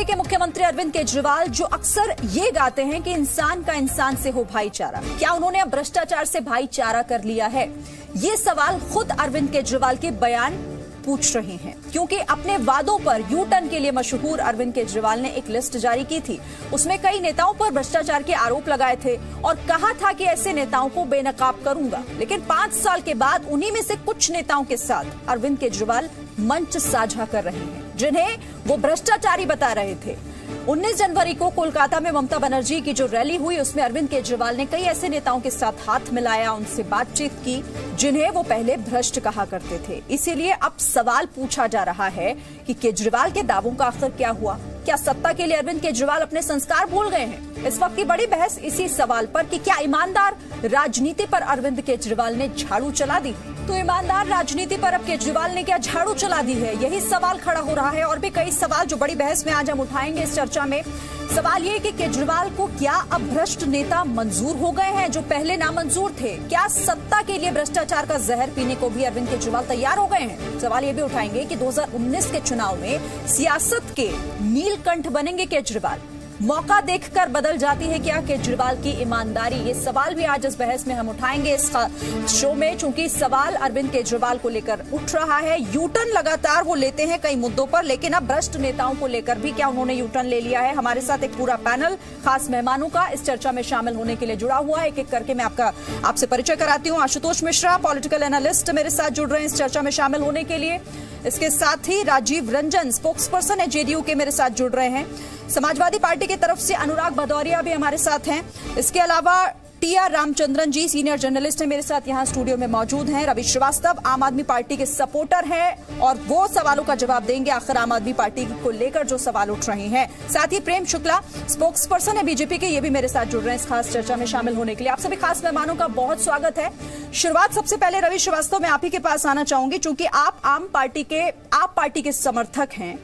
दिल्ली के मुख्यमंत्री अरविंद केजरीवाल जो अक्सर ये गाते हैं कि इंसान का इंसान से हो भाईचारा, क्या उन्होंने अब भ्रष्टाचार से भाईचारा कर लिया है? ये सवाल खुद अरविंद केजरीवाल के बयान पूछ रहे हैं, क्योंकि अपने वादों पर यू टर्न के लिए मशहूर अरविंद केजरीवाल ने एक लिस्ट जारी की थी। उसमें कई नेताओं पर भ्रष्टाचार के आरोप लगाए थे और कहा था कि ऐसे नेताओं को बेनकाब करूंगा। लेकिन 5 साल के बाद उन्हीं में से कुछ नेताओं के साथ अरविंद केजरीवाल मंच साझा कर रहे हैं, जिन्हें वो भ्रष्टाचारी बता रहे थे। 19 जनवरी को कोलकाता में ममता बनर्जी की जो रैली हुई, उसमें अरविंद केजरीवाल ने कई ऐसे नेताओं के साथ हाथ मिलाया, उनसे बातचीत की जिन्हें वो पहले भ्रष्ट कहा करते थे। इसीलिए अब सवाल पूछा जा रहा है कि केजरीवाल के दावों का आखिर क्या हुआ? क्या सत्ता के लिए अरविंद केजरीवाल अपने संस्कार भूल गए हैं? इस वक्त की बड़ी बहस इसी सवाल पर कि क्या ईमानदार राजनीति पर अरविंद केजरीवाल ने झाड़ू चला दी? तो ईमानदार राजनीति पर अब केजरीवाल ने क्या झाड़ू चला दी है? यही सवाल खड़ा हो रहा है। और भी कई सवाल जो बड़ी बहस में आज हम उठाएंगे इस चर्चा में। सवाल ये कि केजरीवाल को क्या अब भ्रष्ट नेता मंजूर हो गए हैं जो पहले नामंजूर थे? क्या सत्ता के लिए भ्रष्टाचार का जहर पीने को भी अरविंद केजरीवाल तैयार हो गए हैं? सवाल ये भी उठाएंगे कि 2019 के चुनाव में सियासत के नीलकंठ बनेंगे केजरीवाल? मौका देखकर बदल जाती है क्या केजरीवाल की ईमानदारी? ये सवाल भी आज इस बहस में हम उठाएंगे इस शो में, चूंकि सवाल अरविंद केजरीवाल को लेकर उठ रहा है। यूटर्न लगातार वो लेते हैं कई मुद्दों पर, लेकिन अब भ्रष्ट नेताओं को लेकर भी क्या उन्होंने यूटर्न ले लिया है? हमारे साथ एक पूरा पैनल खास मेहमानों का इस चर्चा में शामिल होने के लिए जुड़ा हुआ है। एक एक करके मैं आपसे परिचय कराती हूँ। आशुतोष मिश्रा, पॉलिटिकल एनालिस्ट, मेरे साथ जुड़ रहे हैं इस चर्चा में शामिल होने के लिए। इसके साथ ही राजीव रंजन, स्पोक्सपर्सन है जेडीयू के, मेरे साथ जुड़ रहे हैं। समाजवादी पार्टी की तरफ से अनुराग भदौरिया भी हमारे साथ हैं। इसके अलावा टीआर रामचंद्रन जी, सीनियर जर्नलिस्ट हैं, मेरे साथ यहां स्टूडियो में मौजूद हैं। रवि श्रीवास्तव आम आदमी पार्टी के सपोर्टर हैं और वो सवालों का जवाब देंगे आखिर आम आदमी पार्टी को लेकर जो सवाल उठ रहे हैं। साथ ही प्रेम शुक्ला, स्पोक्सपर्सन है बीजेपी के, ये भी मेरे साथ जुड़ रहे हैं इस खास चर्चा में शामिल होने के लिए। आप सभी खास मेहमानों का बहुत स्वागत है। शुरुआत सबसे पहले रवि श्रीवास्तव, मैं आप ही के पास आना चाहूंगी, चूंकि आप पार्टी के समर्थक हैं।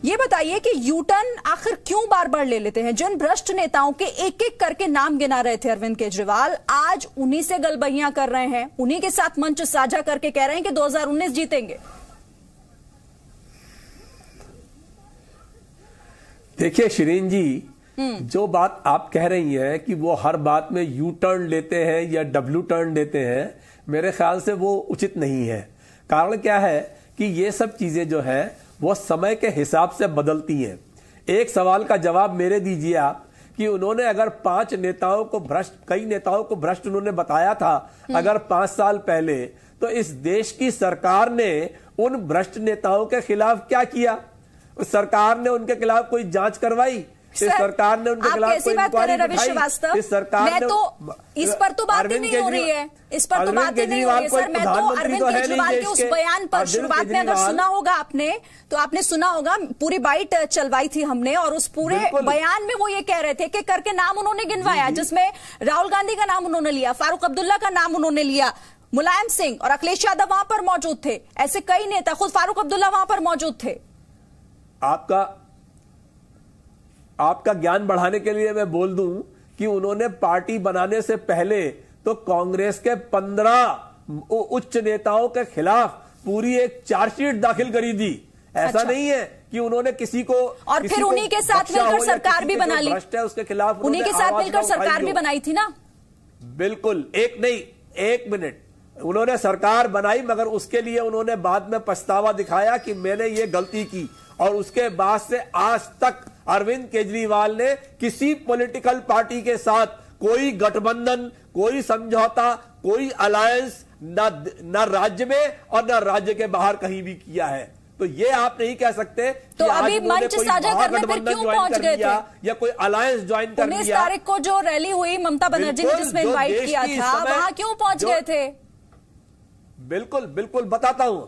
ये बताइए कि यूटर्न आखिर क्यों बार बार ले लेते हैं? जिन भ्रष्ट नेताओं के एक एक करके नाम गिना रहे थे अरविंद केजरीवाल, आज उन्हीं से गलबहियां कर रहे हैं, उन्हीं के साथ मंच साझा करके कह रहे हैं कि 2019 जीतेंगे। देखिए शिरीन जी, जो बात आप कह रही हैं कि वो हर बात में यू टर्न लेते हैं या डब्ल्यू टर्न लेते हैं, मेरे ख्याल से वो उचित नहीं है। कारण क्या है कि ये सब चीजें जो है वो समय के हिसाब से बदलती हैं। एक सवाल का जवाब मेरे दीजिए आप कि उन्होंने अगर कई नेताओं को भ्रष्ट उन्होंने बताया था अगर 5 साल पहले, तो इस देश की सरकार ने उन भ्रष्ट नेताओं के खिलाफ क्या किया? उस सरकार ने उनके खिलाफ कोई जांच करवाई? इस सरकार ने उनके खिलाफ कोई इंक्वायरी बिठाई? इस सरकार ने इस पर तो बात ही नहीं हो रही है, इस पर तो बात ही नहीं हो रही है सर। मैं तो अरविंद केजरीवाल के उस बयान पर शुरुआत में अगर सुना होगा आपने, तो आपने सुना होगा, पूरी बाइट चलवाई थी हमने और उस पूरे बयान में वो ये कह रहे थे कि करके नाम उन्होंने गिनवाया, जिसमें राहुल गांधी का नाम उन्होंने लिया, फारूक अब्दुल्ला का नाम उन्होंने लिया, मुलायम सिंह और अखिलेश यादव वहां पर मौजूद थे। ऐसे कई नेता, खुद फारूक अब्दुल्ला वहां पर मौजूद थे। आपका ज्ञान बढ़ाने के लिए मैं बोल दूं कि उन्होंने पार्टी बनाने से पहले तो कांग्रेस के 15 उच्च नेताओं के खिलाफ पूरी एक चार्जशीट दाखिल करी थी। ऐसा नहीं है कि उन्होंने किसी को और फिर उन्हीं के साथ मिलकर सरकार भी बना ली, उसके खिलाफ उन्हीं के साथ मिलकर सरकार भी बनाई थी ना। बिल्कुल, एक मिनट, उन्होंने सरकार बनाई, मगर उसके लिए उन्होंने बाद में पछतावा दिखाया कि मैंने ये गलती की। और उसके बाद से आज तक अरविंद केजरीवाल ने किसी पॉलिटिकल पार्टी के साथ कोई गठबंधन, कोई समझौता, कोई अलायंस न राज्य में और न राज्य के बाहर कहीं भी किया है। तो ये आप नहीं कह सकते तो कि अभी मंच साझा करने पर क्यों पहुंच गए थे? या कोई अलायंस ज्वाइन कर लिया। 19 तारीख को जो रैली हुई ममता बनर्जी ने, जिसमें इनवाइट किया था, वहां क्यों पहुंच गए थे? बिल्कुल बताता हूं।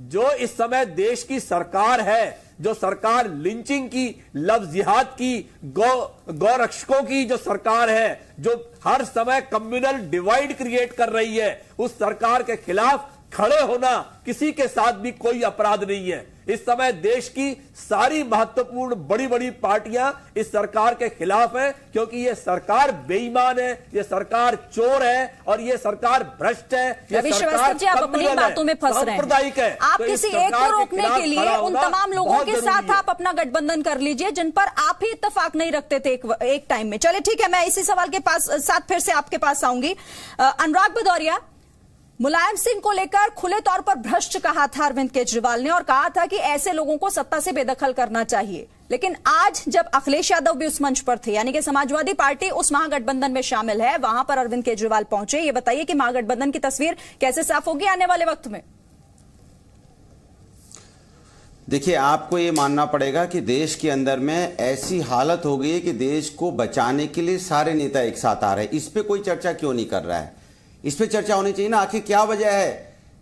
जो इस समय देश की सरकार है, जो सरकार लिंचिंग की, लव जिहाद की, गौरक्षकों की जो सरकार है, जो हर समय कम्युनल डिवाइड क्रिएट कर रही है, उस सरकार के खिलाफ खड़े होना किसी के साथ भी कोई अपराध नहीं है। इस समय देश की सारी महत्वपूर्ण बड़ी बड़ी पार्टियां इस सरकार के खिलाफ है, क्योंकि ये सरकार बेईमान है, ये सरकार चोर है और ये सरकार भ्रष्ट है, ये सरकार जी आप अपनी बातों में फंस रहे हैं। आप किसी एक को रोकने के लिए उन तमाम लोगों के साथ आप अपना गठबंधन कर लीजिए जिन पर आप ही इत्तेफाक नहीं रखते थे एक टाइम में। चलिए ठीक है, मैं इसी सवाल के साथ फिर से आपके पास आऊंगी। अनुराग भदौरिया, मुलायम सिंह को लेकर खुले तौर पर भ्रष्ट कहा था अरविंद केजरीवाल ने और कहा था कि ऐसे लोगों को सत्ता से बेदखल करना चाहिए। लेकिन आज जब अखिलेश यादव भी उस मंच पर थे, यानी कि समाजवादी पार्टी उस महागठबंधन में शामिल है, वहां पर अरविंद केजरीवाल पहुंचे। ये बताइए कि महागठबंधन की तस्वीर कैसे साफ होगी आने वाले वक्त में? देखिए, आपको ये मानना पड़ेगा कि देश के अंदर में ऐसी हालत हो गई है कि देश को बचाने के लिए सारे नेता एक साथ आ रहे हैं। इस पे कोई चर्चा क्यों नहीं कर रहा है? इस पे चर्चा होनी चाहिए ना। आखिर क्या वजह है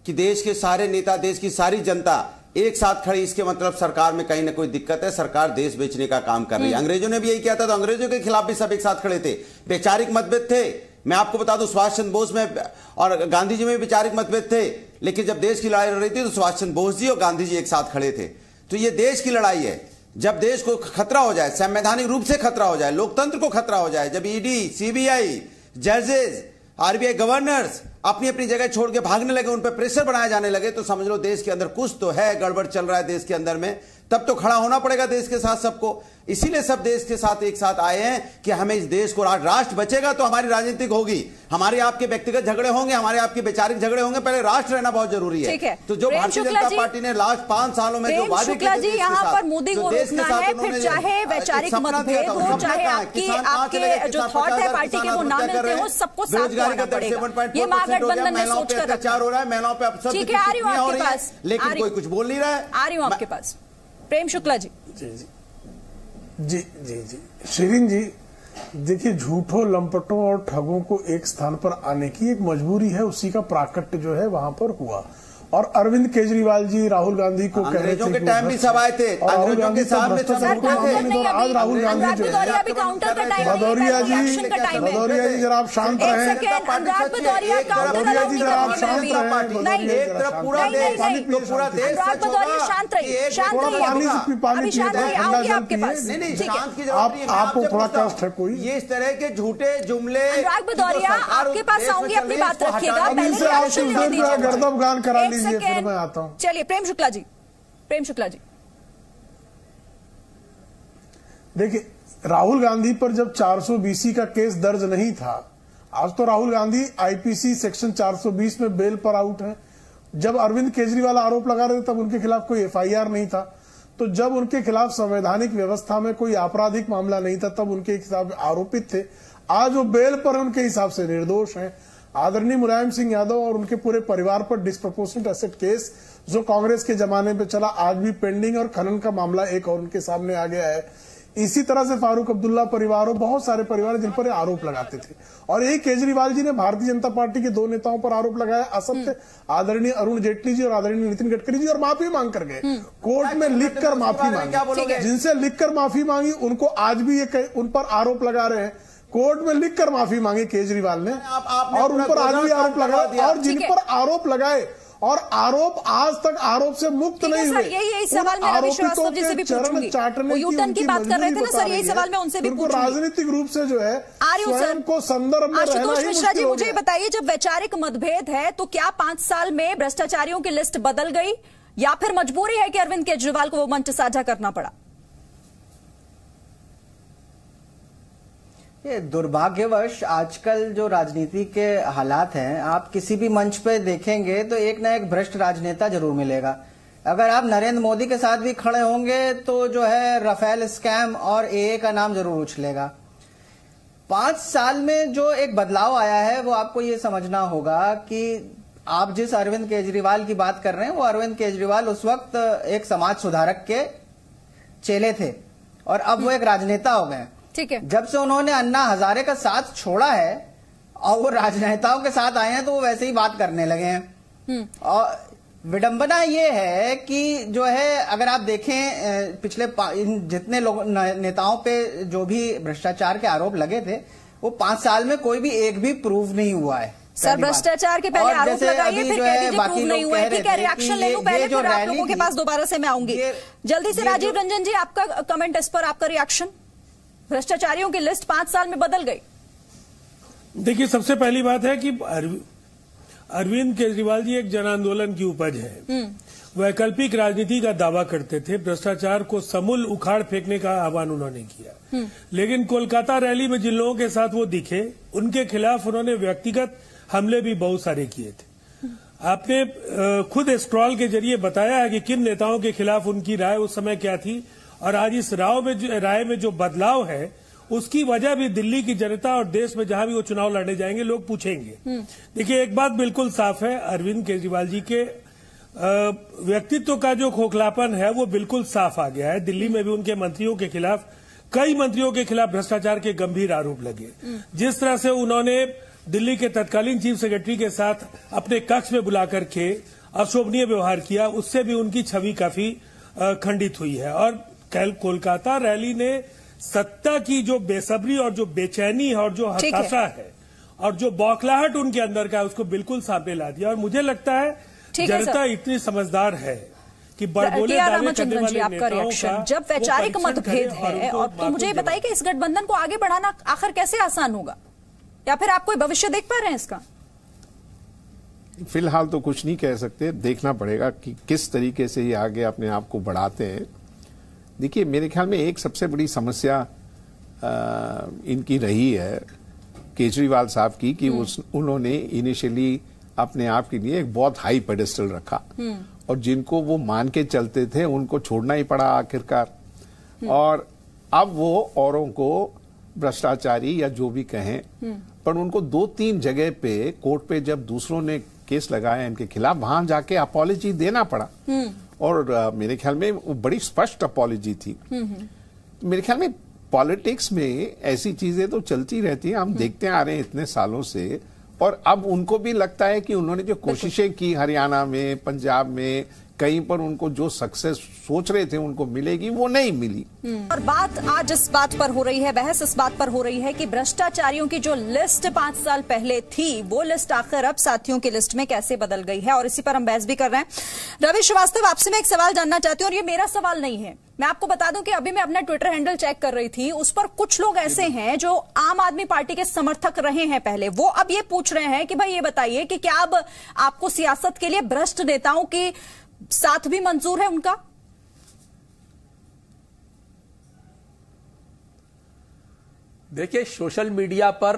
कि देश के सारे नेता, देश की सारी जनता एक साथ खड़ी? इसके मतलब सरकार में कहीं ना कोई दिक्कत है, सरकार देश बेचने का काम कर रही है। अंग्रेजों ने भी यही किया था, तो अंग्रेजों के खिलाफ भी सब एक साथ खड़े थे। वैचारिक मतभेद थे, मैं आपको बता दूं, सुभाष चंद्र बोस में और गांधी जी में वैचारिक मतभेद थे, लेकिन जब देश की लड़ाई लड़ रही थी तो सुभाष चंद्र बोस जी और गांधी जी एक साथ खड़े थे। तो ये देश की लड़ाई है। जब देश को खतरा हो जाए, संवैधानिक रूप से खतरा हो जाए, लोकतंत्र को खतरा हो जाए, जब ईडी, सीबीआई, जजेस, आरबीआई गवर्नर्स अपनी अपनी जगह छोड़ के भागने लगे, उन पर प्रेशर बनाए जाने लगे, तो समझ लो देश के अंदर कुछ तो है, गड़बड़ चल रहा है देश के अंदर में। तब तो खड़ा होना पड़ेगा देश के साथ सबको। इसीलिए सब देश के साथ एक साथ आए हैं कि हमें इस देश को, राष्ट्र बचेगा तो हमारी राजनीतिक होगी, हमारे आपके व्यक्तिगत झगड़े होंगे, हमारे आपके वैचारिक झगड़े होंगे, पहले राष्ट्र रहना बहुत जरूरी है। तो जो भारतीय जनता पार्टी ने लास्ट 5 सालों में जो वादे किए थे, यहाँ पर मोदी को रोकना है, फिर चाहे वैचारिक मतभेद हो, चाहे आपके जो थॉट है पार्टी के वो ना मिलते हो, सबको साथ लाना पड़ेगा। ये महागठबंधन ने सोचकर अत्याचार हो रहा है, महिलाओं पर सब ठीक है, आ रही हूँ आपके पास, लेकिन कोई कुछ बोल नहीं रहा है। आ रही हूँ आपके पास। प्रेम शुक्ला जी। जी शिरीन जी, देखिए, झूठों, लंपटों और ठगों को एक स्थान पर आने की एक मजबूरी है, उसी का प्राकट्य जो है वहां पर हुआ। और अरविंद केजरीवाल जी राहुल गांधी को कह रहे थे के टाइम भी सब आए थे, अंग्रेजों के साथ में सब आज राहुल गांधी जो है, भदौरिया जी जरा आप शांत रहें, भदौरिया जी जरा आप शांत रहें। एक तरफ पूरा देश, तो पूरा देश शांत रहिए, पानी आपको थोड़ा कष्ट है कोई? ये इस तरह के झूठे जुमले। अनुराग भदौरिया, आपके पास आऊंगी, अपनी बात रखिएगा, गर्दब गान करा लीजिए, फिर मैं आता हूं। चलिए प्रेम शुक्ला जी। प्रेम शुक्ला जी, देखिए, राहुल गांधी पर जब 420 का केस दर्ज नहीं था, आज तो राहुल गांधी आईपीसी सेक्शन 420 में बेल पर आउट है। जब अरविंद केजरीवाल आरोप लगा रहे थे तब उनके खिलाफ कोई एफआईआर नहीं था। तो जब उनके खिलाफ संवैधानिक व्यवस्था में कोई आपराधिक मामला नहीं था तब उनके खिलाफ आरोपित थे। आज वो बेल पर उनके हिसाब से निर्दोष हैं। आदरणीय मुलायम सिंह यादव और उनके पूरे परिवार पर डिस्प्रपोर्शनेट एसेट केस जो कांग्रेस के जमाने में चला, आज भी पेंडिंग, और खनन का मामला एक और उनके सामने आ गया है। इसी तरह से फारूक अब्दुल्ला परिवार और बहुत सारे परिवार जिन पर आरोप लगाते थे। और यही केजरीवाल जी ने भारतीय जनता पार्टी के 2 नेताओं पर आरोप लगाया असत्य, आदरणीय अरुण जेटली जी और आदरणीय नितिन गडकरी जी, और माफी मांग कर गए, कोर्ट में लिखकर माफी मांगी। जिनसे लिखकर माफी मांगी उनको आज भी ये उन पर आरोप लगा रहे हैं। कोर्ट में लिखकर माफी मांगी केजरीवाल ने, और उन पर आज भी आरोप लगाए, और जिन पर आरोप लगाए और आरोप आज तक आरोप से मुक्त नहीं हुए, यही सवाल मैं रवि श्रीवास्तव जी से भी पूछूंगी। वो यूटर्न की बात कर रहे थे ना सर, यही सवाल मैं उनसे भी पूछूंगी। राजनीतिक रूप से जो है स्वयं को संदर्भ में आशुतोष मिश्रा जी, मुझे बताइए, जब वैचारिक मतभेद है तो क्या 5 साल में भ्रष्टाचारियों की लिस्ट बदल गई, या फिर मजबूरी है कि अरविंद केजरीवाल को वो मंच साझा करना पड़ा? ये दुर्भाग्यवश आजकल जो राजनीति के हालात हैं, आप किसी भी मंच पे देखेंगे तो एक ना एक भ्रष्ट राजनेता जरूर मिलेगा। अगर आप नरेंद्र मोदी के साथ भी खड़े होंगे तो जो है राफेल स्कैम और एए का नाम जरूर उछलेगा। 5 साल में जो एक बदलाव आया है वो आपको ये समझना होगा कि आप जिस अरविंद केजरीवाल की बात कर रहे हैं वो अरविंद केजरीवाल उस वक्त एक समाज सुधारक के चेले थे और अब वो एक राजनेता हो गए। ठीक है, जब से उन्होंने अन्ना हजारे का साथ छोड़ा है और वो राजनेताओं के साथ आए हैं तो वो वैसे ही बात करने लगे हैं। और विडंबना ये है कि जो है, अगर आप देखें पिछले जितने लोग नेताओं पे जो भी भ्रष्टाचार के आरोप लगे थे वो 5 साल में कोई भी एक भी प्रूव नहीं हुआ है। सर भ्रष्टाचार के पहले आरोप लगाइए, फिर कह दीजिए प्रूव नहीं हुआ है। ठीक है, रिएक्शन ले लूं पहले, फिर आप लोगों के पास दोबारा से मैं आऊंगी। जल्दी से राजीव रंजन जी, आपका कमेंट इस पर, आपका रिएक्शन। भ्रष्टाचारियों की लिस्ट 5 साल में बदल गई। देखिए, सबसे पहली बात है कि अरविंद केजरीवाल जी एक जन आंदोलन की उपज है। वैकल्पिक राजनीति का दावा करते थे, भ्रष्टाचार को समूल उखाड़ फेंकने का आह्वान उन्होंने किया। लेकिन कोलकाता रैली में जिन लोगों के साथ वो दिखे, उनके खिलाफ उन्होंने व्यक्तिगत हमले भी बहुत सारे किए थे। आपने खुद स्क्रॉल के जरिए बताया है कि किन नेताओं के खिलाफ उनकी राय उस समय क्या थी, और आज इस राय में जो बदलाव है, उसकी वजह भी दिल्ली की जनता और देश में जहां भी वो चुनाव लड़ने जाएंगे लोग पूछेंगे। देखिए, एक बात बिल्कुल साफ है, अरविंद केजरीवाल जी के व्यक्तित्व का जो खोखलापन है वो बिल्कुल साफ आ गया है। दिल्ली में भी उनके मंत्रियों के खिलाफ, कई मंत्रियों के खिलाफ भ्रष्टाचार के गंभीर आरोप लगे। जिस तरह से उन्होंने दिल्ली के तत्कालीन चीफ सेक्रेटरी के साथ अपने कक्ष में बुला करके अशोभनीय व्यवहार किया, उससे भी उनकी छवि काफी खंडित हुई है। और कोलकाता रैली ने सत्ता की जो बेसब्री और जो बेचैनी और जो हताशा है और जो बौखलाहट उनके अंदर का है, उसको बिल्कुल सामने ला दिया। और मुझे लगता है जनता इतनी समझदार है कि बड़बोले दावे करने वाले नेताओं का जब वैचारिक मतभेद है, और तो मुझे बताइए कि इस गठबंधन को आगे बढ़ाना आखिर कैसे आसान होगा, या फिर आप कोई भविष्य देख पा रहे हैं इसका? फिलहाल तो कुछ नहीं कह सकते, देखना पड़ेगा कि किस तरीके से ये आगे अपने आप को बढ़ाते हैं। देखिए, मेरे ख्याल में एक सबसे बड़ी समस्या इनकी रही है केजरीवाल साहब की कि उन्होंने इनिशियली अपने आप के लिए एक बहुत हाई पेडेस्टल रखा, और जिनको वो मान के चलते थे उनको छोड़ना ही पड़ा आखिरकार। और अब वो औरों को भ्रष्टाचारी या जो भी कहें, पर उनको 2-3 जगह पे कोर्ट पे जब दूसरों ने केस लगाया इनके खिलाफ, वहां जाके अपॉलॉजी देना पड़ा। और मेरे ख्याल में वो बड़ी स्पष्ट अपॉलॉजी थी। मेरे ख्याल में पॉलिटिक्स में ऐसी चीजें तो चलती रहती हैं, हम देखते आ रहे हैं इतने सालों से। और अब उनको भी लगता है कि उन्होंने जो कोशिशें की हरियाणा में, पंजाब में, कहीं पर उनको जो सक्सेस सोच रहे थे उनको मिलेगी, वो नहीं मिली। और बात आज इस बात पर हो रही है, बहस इस बात पर हो रही है कि भ्रष्टाचारियों की जो लिस्ट 5 साल पहले थी, वो लिस्ट आखिर अब साथियों की लिस्ट में कैसे बदल गई है, और इसी पर हम बहस भी कर रहे हैं। रवि श्रीवास्तव, आपसे मैं एक सवाल जानना चाहती हूँ, और ये मेरा सवाल नहीं है। मैं आपको बता दूं कि अभी मैं अपना ट्विटर हैंडल चेक कर रही थी, उस पर कुछ लोग ऐसे हैं जो आम आदमी पार्टी के समर्थक रहे हैं पहले, वो अब ये पूछ रहे हैं कि भाई ये बताइए कि क्या अब आपको सियासत के लिए भ्रष्ट नेताओं की साथ भी मंजूर है उनका? देखिए, सोशल मीडिया पर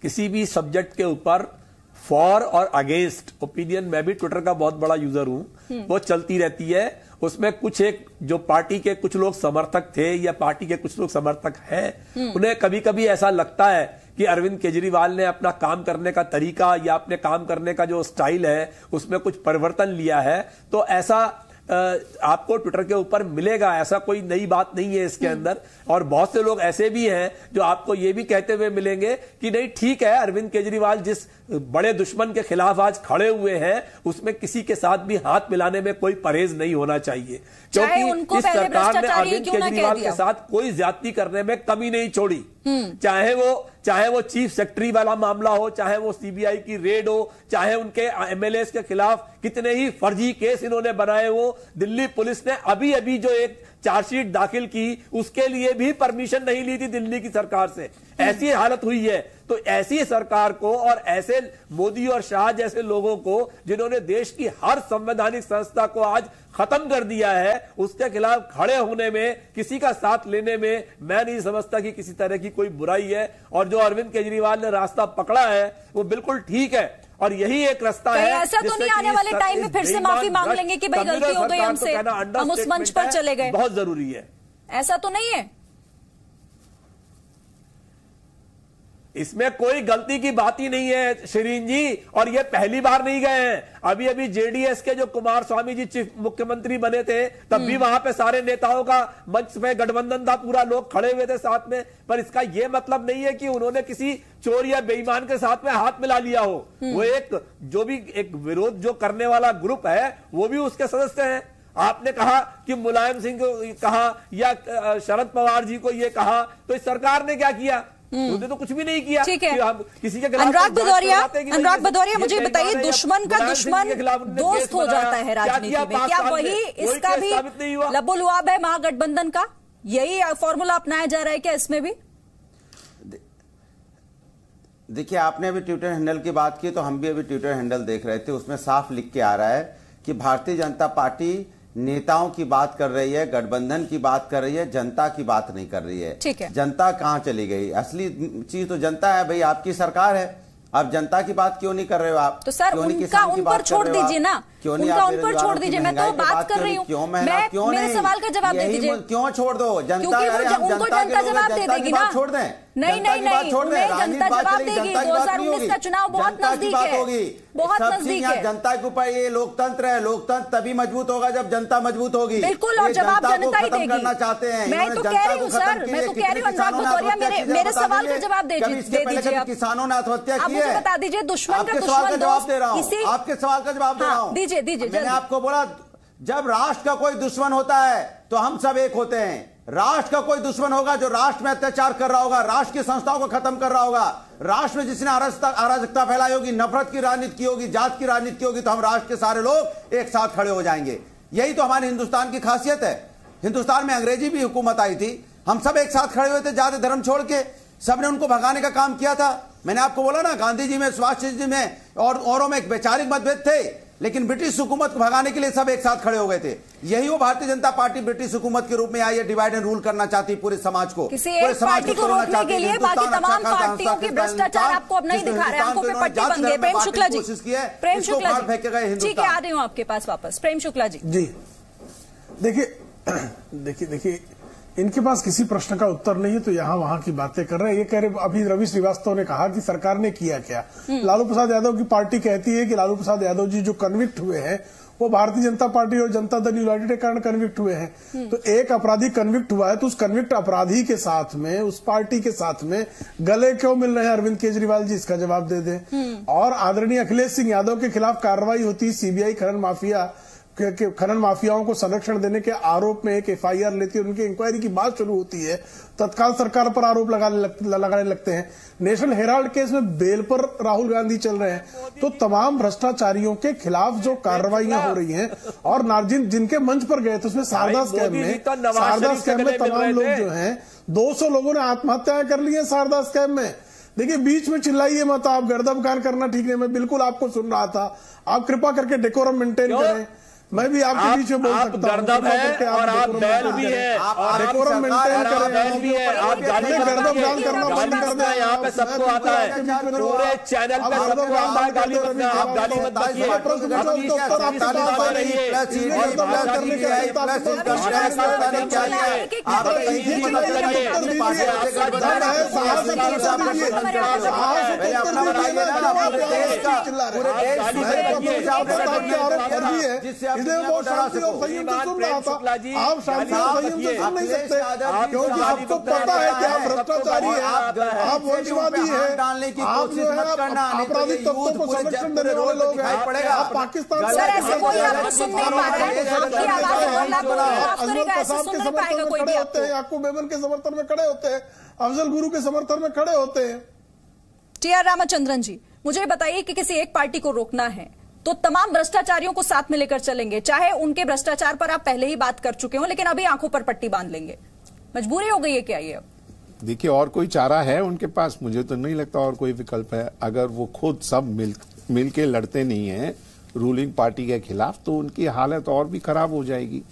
किसी भी सब्जेक्ट के ऊपर फॉर और अगेंस्ट ओपिनियन, मैं भी ट्विटर का बहुत बड़ा यूजर हूं, वो चलती रहती है। उसमें कुछ एक जो पार्टी के कुछ लोग समर्थक थे या पार्टी के कुछ लोग समर्थक हैं, उन्हें कभी कभी ऐसा लगता है कि अरविंद केजरीवाल ने अपना काम करने का तरीका या अपने काम करने का जो स्टाइल है उसमें कुछ परिवर्तन लिया है। तो ऐसा आपको ट्विटर के ऊपर मिलेगा, ऐसा कोई नई बात नहीं है इसके अंदर। और बहुत से लोग ऐसे भी हैं जो आपको ये भी कहते हुए मिलेंगे कि नहीं ठीक है, अरविंद केजरीवाल जिस बड़े दुश्मन के खिलाफ आज खड़े हुए हैं उसमें किसी के साथ भी हाथ मिलाने में कोई परहेज नहीं होना चाहिए, क्योंकि इस सरकार ने अरविंद केजरीवाल के साथ कोई ज्यादती करने में कमी नहीं छोड़ी। चाहे वो चीफ सेक्रेटरी वाला मामला हो, चाहे वो सीबीआई की रेड हो, चाहे उनके एमएलए के खिलाफ कितने ही फर्जी केस इन्होंने बनाए हो। दिल्ली पुलिस ने अभी जो एक चार्जशीट दाखिल की, उसके लिए भी परमिशन नहीं ली थी दिल्ली की सरकार से। ऐसी हालत हुई है। तो ऐसी सरकार को और ऐसे मोदी और शाह जैसे लोगों को जिन्होंने देश की हर संवैधानिक संस्था को आज खत्म कर दिया है, उसके खिलाफ खड़े होने में, किसी का साथ लेने में मैं नहीं समझता कि किसी तरह की कोई बुराई है। और जो अरविंद केजरीवाल ने रास्ता पकड़ा है वो बिल्कुल ठीक है, और यही एक रास्ता है। ऐसा तो नहीं आने वाले टाइम में फिर से माफी मांग लेंगे कि भाई गलती हो गई हमसे, हम उस मंच पर चले गए? बहुत जरूरी है। ऐसा तो नहीं है, इसमें कोई गलती की बात ही नहीं है शिरीन जी। और ये पहली बार नहीं गए हैं। अभी जेडीएस के जो कुमार स्वामी जी चीफ मुख्यमंत्री बने थे, तब भी वहां पे सारे नेताओं का मंच पे गठबंधन था, पूरा लोग खड़े हुए थे साथ में। पर इसका ये मतलब नहीं है कि उन्होंने किसी चोर या बेईमान के साथ में हाथ मिला लिया हो। वो जो भी एक विरोध जो करने वाला ग्रुप है वो भी उसके सदस्य हैं। आपने कहा कि मुलायम सिंह को कहा या शरद पवार जी को ये कहा, तो इस सरकार ने क्या किया? उन्होंने तो कुछ भी नहीं किया। ठीक है, किसी के खिलाफ अनुराग भदौरिया मुझे बताइए, दुश्मन का दुश्मन दोस्त हो जाता है राजनीति में, क्या वही इसका भी लबो-लुआब है महागठबंधन का? यही फॉर्मूला अपनाया जा रहा है क्या इसमें भी? देखिए, आपने अभी ट्विटर हैंडल की बात की, तो हम भी अभी ट्विटर हैंडल देख रहे थे, उसमें साफ लिख के आ रहा है कि भारतीय जनता पार्टी नेताओं की बात कर रही है, गठबंधन की बात कर रही है, जनता की बात नहीं कर रही है। ठीक है, जनता कहां चली गई? असली चीज तो जनता है भाई, आपकी सरकार है, आप जनता की बात क्यों नहीं कर रहे हो? आप तो सर उनका उन पर छोड़ दीजिए ना, उनका उन पर छोड़ दीजिए। मैं तो बात कर रही हूँ, क्यों मेरे सवाल का जवाब दे दीजिए। क्यों छोड़ दो? जनता, उनको जनता जवाब दे देगी ना। छोड़ दें, नहीं, जनता जवाब देगी। 2019 का चुनाव बहुत नजदीक है, बहुत नजदीक है। जनता के ऊपर ये लोकतंत्र है, लोकतंत्र तभी मजबूत होगा जब जनता मजबूत होगी। बिल्कुल, और जवाब जनता ही देगी। करना चाहते हैं, मैं तो कह रही हूँ सर, मैं तो कह रही हूँ अनुराग भदौरिया, मेरे सवाल का जवाब दे दीजिए। किसानों ने आत्महत्या की है, मुझे बता दीजिए, दुश्मन का दुश्मन दोस्त दे रहा हूँ, आपके सवाल का जवाब दे रहा हूँ। दीजिए। मैंने आपको बोला, जब राष्ट्र का कोई दुश्मन होता है तो हम सब एक होते हैं। राष्ट्र का कोई दुश्मन होगा जो राष्ट्र में अत्याचार कर रहा होगा, राष्ट्र की संस्थाओं को खत्म कर रहा होगा, राष्ट्र में जिसने अराजकता फैलाई होगी, नफरत की राजनीति की होगी, जात की राजनीति की होगी, तो हम राष्ट्र के सारे लोग एक साथ खड़े हो जाएंगे। यही तो हमारे हिंदुस्तान की खासियत है। हिंदुस्तान में अंग्रेजी भी हुकूमत आई थी, हम सब एक साथ खड़े हुए थे, जाति धर्म छोड़ के सबने उनको भगाने का काम किया था। मैंने आपको बोला ना, गांधी जी में, सुभाष जी में और औरों में एक वैचारिक मतभेद थे, लेकिन ब्रिटिश हुकूमत को भगाने के लिए सब एक साथ खड़े हो गए थे। यही वो भारतीय जनता पार्टी ब्रिटिश हुकूमत के रूप में आई है, डिवाइड एंड रूल करना चाहती पूरे समाज को, पूरे समाज को रोकने के लिए। बाकी तमाम पार्टियों के भ्रष्टाचार आपको अब नहीं दिखा रहे, आंखों पे पट्टी बन गई। प्रेम शुक्ला जी, प्रेम शुक्ला जी, ठीक है, आ रही हूँ आपके पास वापस। प्रेम शुक्ला जी, देखिए इनके पास किसी प्रश्न का उत्तर नहीं है, तो यहाँ वहां की बातें कर रहे हैं। ये कह रहे, अभी रवि श्रीवास्तव ने कहा कि सरकार ने किया क्या। लालू प्रसाद यादव की पार्टी कहती है कि लालू प्रसाद यादव जी जो कन्विक्ट हुए हैं वो भारतीय जनता पार्टी और जनता दल यूनाइटेड के कारण कन्विक्ट हुए हैं। तो एक अपराधी कन्विक्ट हुआ है, तो उस कन्विक्ट अपराधी के साथ में, उस पार्टी के साथ में गले क्यों मिल रहे हैं अरविंद केजरीवाल जी? इसका जवाब दे दें। और आदरणीय अखिलेश सिंह यादव के खिलाफ कार्रवाई होती, सीबीआई खनन माफियाओं को संरक्षण देने के आरोप में एक एफआईआर लेती है, उनकी इंक्वायरी की बात शुरू होती है, तत्काल सरकार पर आरोप लगाने लगते हैं। नेशनल हेराल्ड केस में बेल पर राहुल गांधी चल रहे हैं। तो तमाम भ्रष्टाचारियों के खिलाफ जो कार्रवाइयां हो रही हैं, और जिनके मंच पर गए थे उसमें शारदा स्कैम में तमाम लोग जो हैं, 200 लोगों ने आत्महत्याएं कर ली है शारदा स्कैम में। देखिए, बीच में चिल्लाइए मत आप, गर्दभगान करना ठीक नहीं। मैं बिल्कुल आपको सुन रहा था, आप कृपा करके डेकोरम मेंटेन करें। मैं भी आपके बीच में बोल सकता हूँ, गर्दभ है और आप बैल भी है, डेकोरम मेंटेन करें, आप गाली गर्दभगान करना बंद कर दें। यहाँ पे सबको आता है, पूरे चैनल पे सबको आता है गाली बकना। आप गाली मत बकिए, इसलिए वो शांति और संयम से सुन रहा था। आप शांति और संयम से सुन नहीं सकते, क्योंकि आपको पता है कि आप भ्रष्टाचारी हैं, आप वंशवादी हैं, आप जो है आपराधिक तत्वों को संरक्षण देने वाले लोग हैं। आप पाकिस्तान याकूब मेमन के समर्थन में खड़े होते हैं, अफजल गुरु के समर्थन में खड़े होते हैं। टी.आर. रामचंद्रन जी, मुझे बताइए कि किसी एक पार्टी को रोकना है तो तमाम भ्रष्टाचारियों को साथ में लेकर चलेंगे, चाहे उनके भ्रष्टाचार पर आप पहले ही बात कर चुके हो, लेकिन अभी आंखों पर पट्टी बांध लेंगे। मजबूरी हो गई है क्या ये? अब देखिए, और कोई चारा है उनके पास? मुझे तो नहीं लगता और कोई विकल्प है। अगर वो खुद सब मिल के लड़ते नहीं है रूलिंग पार्टी के खिलाफ, तो उनकी हालत और भी खराब हो जाएगी।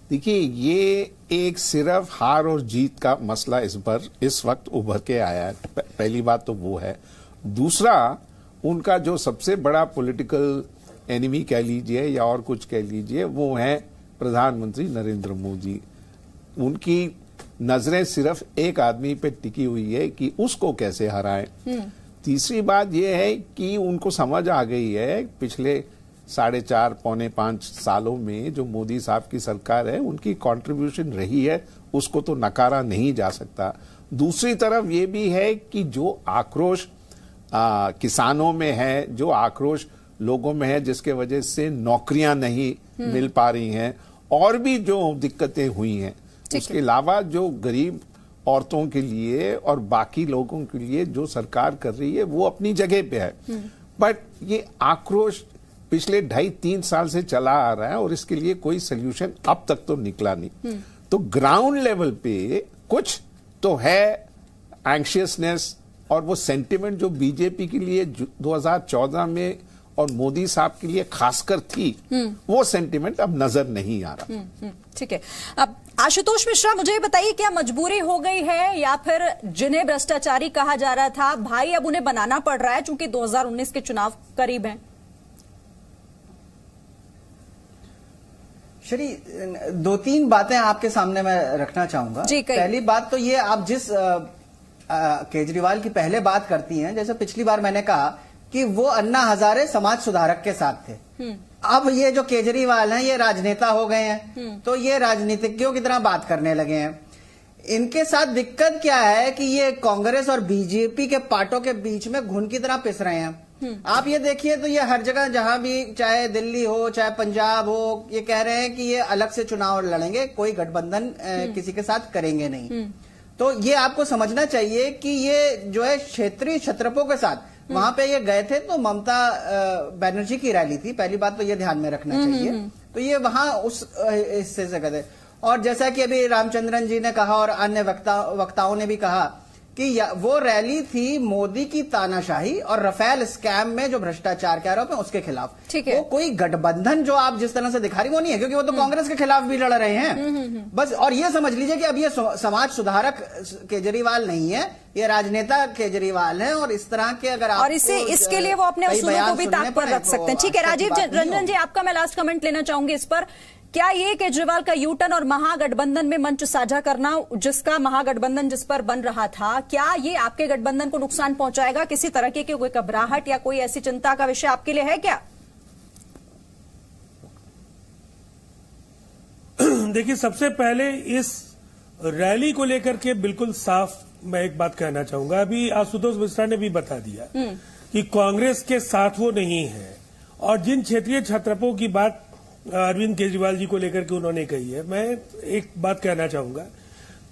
देखिए, ये एक सिर्फ हार और जीत का मसला इस वक्त उभर के आया है। पहली बात तो वो है। दूसरा, उनका जो सबसे बड़ा पॉलिटिकल एनिमी कह लीजिए या और कुछ कह लीजिए, वो है प्रधानमंत्री नरेंद्र मोदी। उनकी नजरें सिर्फ एक आदमी पे टिकी हुई है कि उसको कैसे हराएं। तीसरी बात यह है कि उनको समझ आ गई है पिछले 4.5 पौने 5 सालों में जो मोदी साहब की सरकार है, उनकी कंट्रीब्यूशन रही है, उसको तो नकारा नहीं जा सकता। दूसरी तरफ ये भी है कि जो आक्रोश किसानों में है, जो आक्रोश लोगों में है, जिसके वजह से नौकरियां नहीं मिल पा रही हैं, और भी जो दिक्कतें हुई हैं, उसके अलावा जो गरीब औरतों के लिए और बाकी लोगों के लिए जो सरकार कर रही है वो अपनी जगह पे है, बट ये आक्रोश पिछले 2.5-3 साल से चला आ रहा है और इसके लिए कोई सोल्यूशन अब तक तो निकला नहीं। तो ग्राउंड लेवल पे कुछ तो है एंग्शियसनेस, और वो सेंटिमेंट जो बीजेपी के लिए 2014 में और मोदी साहब के लिए खासकर थी, वो सेंटिमेंट अब नजर नहीं आ रहा। ठीक है। अब आशुतोष मिश्रा, मुझे बताइए, क्या मजबूरी हो गई है या फिर जिन्हें भ्रष्टाचारी कहा जा रहा था भाई अब उन्हें बनाना पड़ रहा है चूंकि 2019 के चुनाव करीब हैं? श्री, 2-3 बातें आपके सामने मैं रखना चाहूंगा। पहली बात तो ये, आप जिस केजरीवाल की पहले बात करती हैं, जैसे पिछली बार मैंने कहा कि वो अन्ना हजारे समाज सुधारक के साथ थे। अब ये जो केजरीवाल हैं ये राजनेता हो गए हैं, तो ये राजनीतिज्ञों की तरह बात करने लगे हैं। इनके साथ दिक्कत क्या है कि ये कांग्रेस और बीजेपी के पार्टों के बीच में घुन की तरह पिस रहे हैं। आप ये देखिए तो ये हर जगह जहां भी, चाहे दिल्ली हो चाहे पंजाब हो, ये कह रहे हैं कि ये अलग से चुनाव लड़ेंगे, कोई गठबंधन किसी के साथ करेंगे नहीं। तो ये आपको समझना चाहिए कि ये जो है क्षेत्रीय छत्रपों के साथ वहां पे ये गए थे, तो ममता बनर्जी की रैली थी, पहली बात तो ये ध्यान में रखना चाहिए। तो ये वहां उस हिस्से से गए थे। और जैसा कि अभी रामचंद्रन जी ने कहा और अन्य वक्ताओं ने भी कहा कि वो रैली थी मोदी की तानाशाही और रफेल स्कैम में जो भ्रष्टाचार के आरोप है उसके खिलाफ। ठीक है। वो कोई गठबंधन जो आप जिस तरह से दिखा रही वो नहीं है, क्योंकि वो तो कांग्रेस के खिलाफ भी लड़ रहे हैं बस। और ये समझ लीजिए कि अब ये समाज सुधारक केजरीवाल नहीं है, ये राजनेता केजरीवाल है। और इस तरह के अगर आप, और इसके लिए वो अपने उसूलों को भी ताक पर रख सकते हैं। ठीक है, राजीव रंजन जी, आपका मैं लास्ट कमेंट लेना चाहूंगी इस पर। क्या ये केजरीवाल का यूटर्न और महागठबंधन में मंच साझा करना, जिसका महागठबंधन जिस पर बन रहा था, क्या ये आपके गठबंधन को नुकसान पहुंचाएगा? किसी तरह की कोई घबराहट या कोई ऐसी चिंता का विषय आपके लिए है क्या? देखिए, सबसे पहले इस रैली को लेकर के बिल्कुल साफ मैं एक बात कहना चाहूंगा। अभी आशुतोष मिश्रा ने भी बता दिया कि कांग्रेस के साथ वो नहीं है। और जिन क्षेत्रीय छत्रपों की बात अरविंद केजरीवाल जी को लेकर के उन्होंने कही है, मैं एक बात कहना चाहूंगा।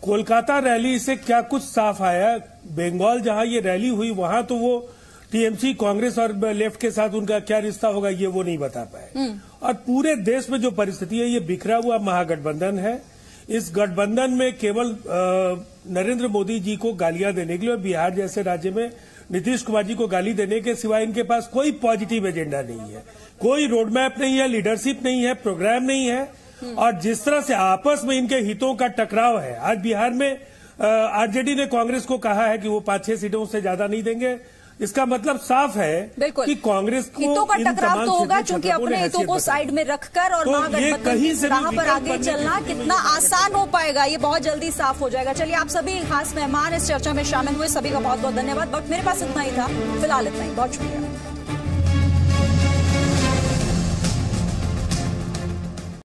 कोलकाता रैली से क्या कुछ साफ आया? बंगाल जहां ये रैली हुई वहां तो वो टीएमसी, कांग्रेस और लेफ्ट के साथ उनका क्या रिश्ता होगा ये वो नहीं बता पाए। और पूरे देश में जो परिस्थिति है, ये बिखरा हुआ महागठबंधन है। इस गठबंधन में केवल नरेंद्र मोदी जी को गालियां देने के लिए, बिहार जैसे राज्य में नीतीश कुमार जी को गाली देने के सिवाय इनके पास कोई पॉजिटिव एजेंडा नहीं है, कोई रोडमैप नहीं है, लीडरशिप नहीं है, प्रोग्राम नहीं है। और जिस तरह से आपस में इनके हितों का टकराव है, आज बिहार में आरजेडी ने कांग्रेस को कहा है कि वो 5-6 सीटों से ज्यादा नहीं देंगे। इसका मतलब साफ है कि कांग्रेस को हितों का टकराव तो होगा, क्योंकि अपने हितों को साइड में रखकर और महागठबंधन पर आगे चलना कितना आसान हो पाएगा, ये बहुत जल्दी साफ हो जाएगा। चलिए, आप सभी खास मेहमान इस चर्चा में शामिल हुए, सभी का बहुत बहुत धन्यवाद। वक्त मेरे पास इतना ही था, फिलहाल इतना ही, बहुत शुक्रिया।